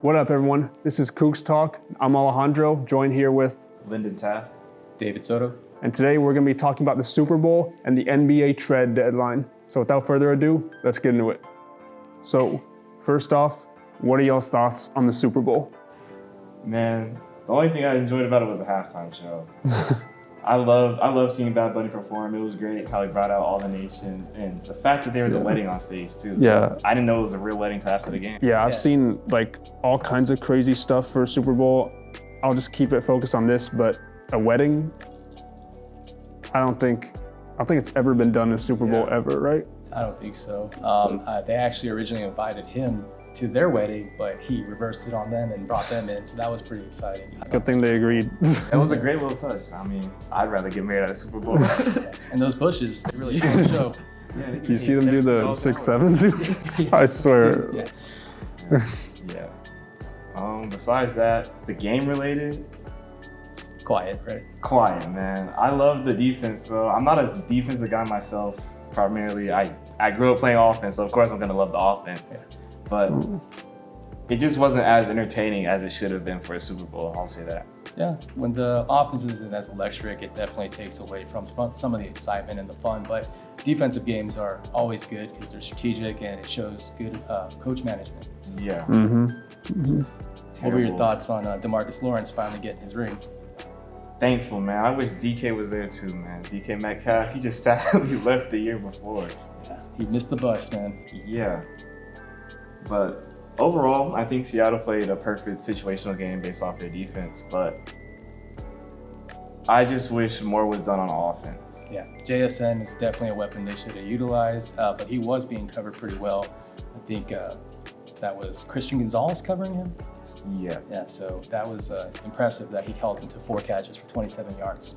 What up, everyone? This is CoogsTalk. I'm Alejandro, joined here with Lynden, Taft, David Soto. And today we're going to be talking about the Super Bowl and the NBA trade deadline. So without further ado, let's get into it. So first off, what are y'all's thoughts on the Super Bowl? Man, the only thing I enjoyed about it was the halftime show. I love seeing Bad Bunny perform. It was great how he brought out all the nation, and the fact that there was a wedding on stage too. Yeah. I didn't know it was a real wedding till after the game. Yeah, I've seen like all kinds of crazy stuff for Super Bowl. I'll just keep it focused on this, but a wedding, I don't think it's ever been done in a Super Bowl ever, right? I don't think so. They actually originally invited him to their wedding, but he reversed it on them and brought them in, so that was pretty exciting. Good thing they agreed. It was a great little touch. I mean, I'd rather get married at a Super Bowl. And those bushes, they really stole the show. Yeah, You see them do the 6'7" too? I swear. Yeah. Besides that, the game related, Quiet, right? quiet, man. I love the defense, though. I'm not a defensive guy myself, primarily. I grew up playing offense, so of course I'm gonna love the offense. Yeah. But it just wasn't as entertaining as it should have been for a Super Bowl, I'll say that. Yeah, when the offense isn't as electric, it definitely takes away from some of the excitement and the fun, but defensive games are always good because they're strategic and it shows good coach management. Yeah. What were your thoughts on DeMarcus Lawrence finally getting his ring? Thankful, man. I wish DK was there too, man. DK Metcalf, he just sadly left the year before. Yeah, he missed the bus, man. Yeah. But overall, I think Seattle played a perfect situational game based off their defense, but I just wish more was done on offense. Yeah, JSN is definitely a weapon they should have utilized, but he was being covered pretty well. I think that was Christian Gonzalez covering him. Yeah. Yeah, so that was impressive that he held him to 4 catches for 27 yards.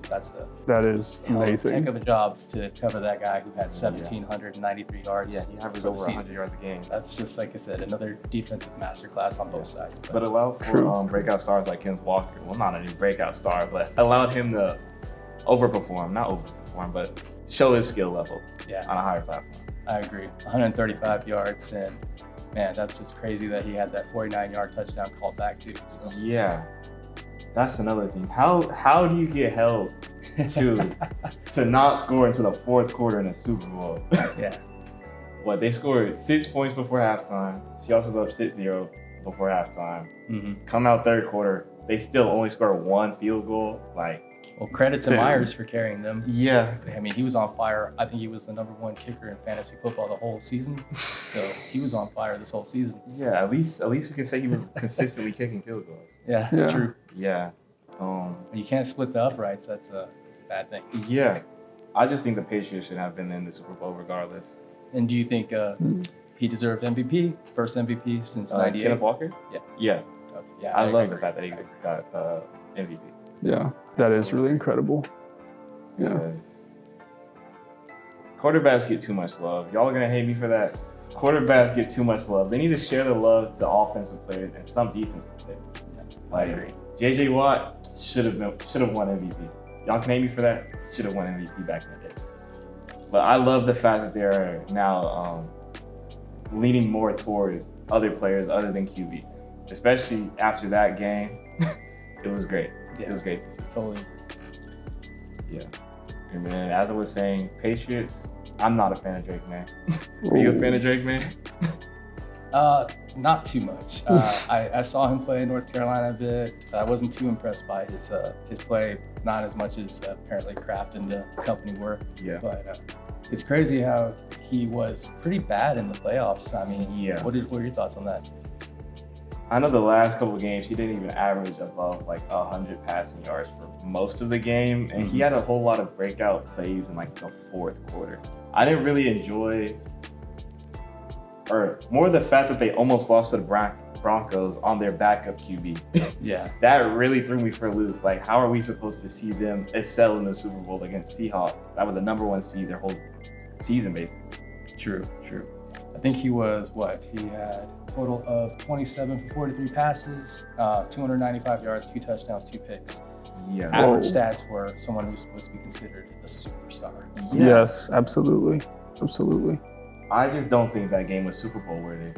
That is amazing. Heck of a job to cover that guy who had 1,793 yards. Yeah, he averaged over 100 yards a game. That's just, like I said, another defensive masterclass on both sides. But allowed for breakout stars like Kenneth Walker. Well, not a new breakout star, but allowed him to not overperform, but show his skill level on a higher platform. I agree. 135 yards, and man, that's just crazy that he had that 49-yard touchdown called back too. So. Yeah, that's another thing. How do you get held to not score until the fourth quarter in a Super Bowl? Yeah. What, they scored 6 points before halftime. Seattle's up 6-0 before halftime. Mm-hmm. Come out third quarter, they still only score 1 field goal. Well, credit to Myers for carrying them. Yeah. I mean, he was on fire. I think he was the #1 kicker in fantasy football the whole season. So he was on fire this whole season. Yeah, at least we can say he was consistently kicking field goals. Yeah, true. Yeah. You can't split the uprights. That's a bad thing. Yeah. I just think the Patriots should have been in the Super Bowl regardless. And do you think he deserved MVP? First MVP since '98? Kenneth Walker? Yeah. Yeah. Okay. Yeah. I love the fact that he got MVP. Yeah, that is really incredible. Yeah. Quarterbacks get too much love. Y'all are gonna hate me for that. Quarterbacks get too much love. They need to share the love to offensive players and some defensive players. Yeah, I agree. J.J. Watt should have won MVP. Y'all can hate me for that. Should have won MVP back in the day. But I love the fact that they're now leaning more towards other players other than QBs, especially after that game. It was great. Yeah. It was great to see. Totally. Yeah. And man, as I was saying, Patriots, I'm not a fan of Drake, man. Are you a fan of Drake, man? Not too much. I saw him play in North Carolina a bit. I wasn't too impressed by his play, not as much as apparently Kraft and the company were. Yeah. But it's crazy how he was pretty bad in the playoffs. I mean, what are your thoughts on that? I know the last couple of games, he didn't even average above 100 passing yards for most of the game. And he had a whole lot of breakout plays in the fourth quarter. I didn't really enjoy, or more the fact that they almost lost to the Broncos on their backup QB. Yeah. That really threw me for a loop. How are we supposed to see them excel in the Super Bowl against Seahawks? That was the #1 seed their whole season, basically. True. I think he was, he had a total of 27 for 43 passes, 295 yards, 2 touchdowns, 2 picks. Yeah. Average stats for someone who's supposed to be considered a superstar. Yeah. Yes, absolutely. I just don't think that game was Super Bowl worthy.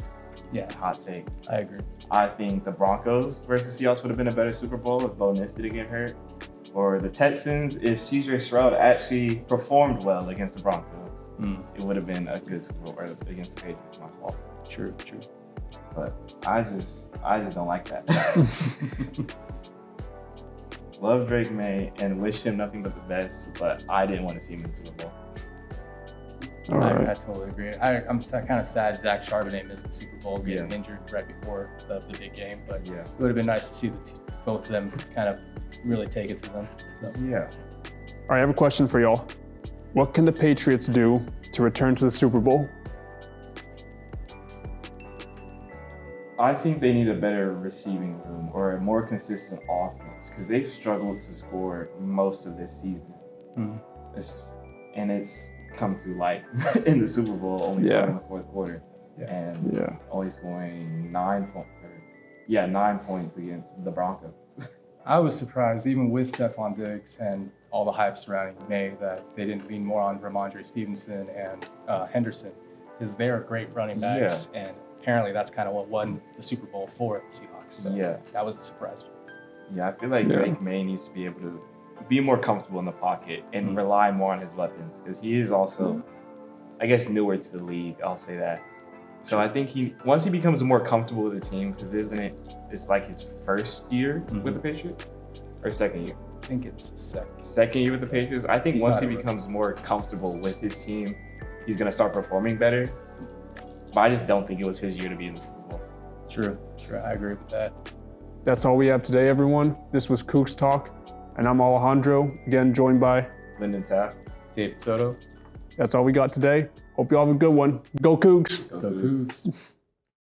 Yeah, Hot take. I agree. I think the Broncos versus Seahawks would have been a better Super Bowl if Bo Nix didn't get hurt. Or the Texans if CJ Stroud actually performed well against the Broncos. It would have been a good Super Bowl, or against the Patriots, my fault. True. But I just don't like that. Love Drake May and wish him nothing but the best, but I didn't want to see him in the Super Bowl. All right. I totally agree. I'm kind of sad Zach Charbonnet missed the Super Bowl, getting injured right before the big game, but it would have been nice to see both of them kind of really take it to them. So. Yeah. All right, I have a question for y'all. What can the Patriots do to return to the Super Bowl? I think they need a better receiving room or a more consistent offense because they've struggled to score most of this season. And it's come to light in the Super Bowl, only scoring in the fourth quarter. And only scoring 9 points against the Broncos. I was surprised, even with Stephon Diggs and all the hype surrounding May, that they didn't lean more on Ramondre Stevenson and Henderson, because they are great running backs, and apparently that's kind of what won the Super Bowl for the Seahawks. So that was a surprise. Yeah, I feel like Drake May needs to be able to be more comfortable in the pocket and rely more on his weapons, because he is also, I guess, newer to the league. I'll say that. So I think once he becomes more comfortable with the team, because it's like his first year with the Patriots, or second year? I think it's second year with the Patriots. I think once he becomes more comfortable with his team, he's going to start performing better. But I just don't think it was his year to be in the Super Bowl. True. I agree with that. That's all we have today, everyone. This was CoogsTalk, and I'm Alejandro, again joined by Lynden, Taft, Soto. That's all we got today. Hope you all have a good one. Go Cougs! Go Cougs!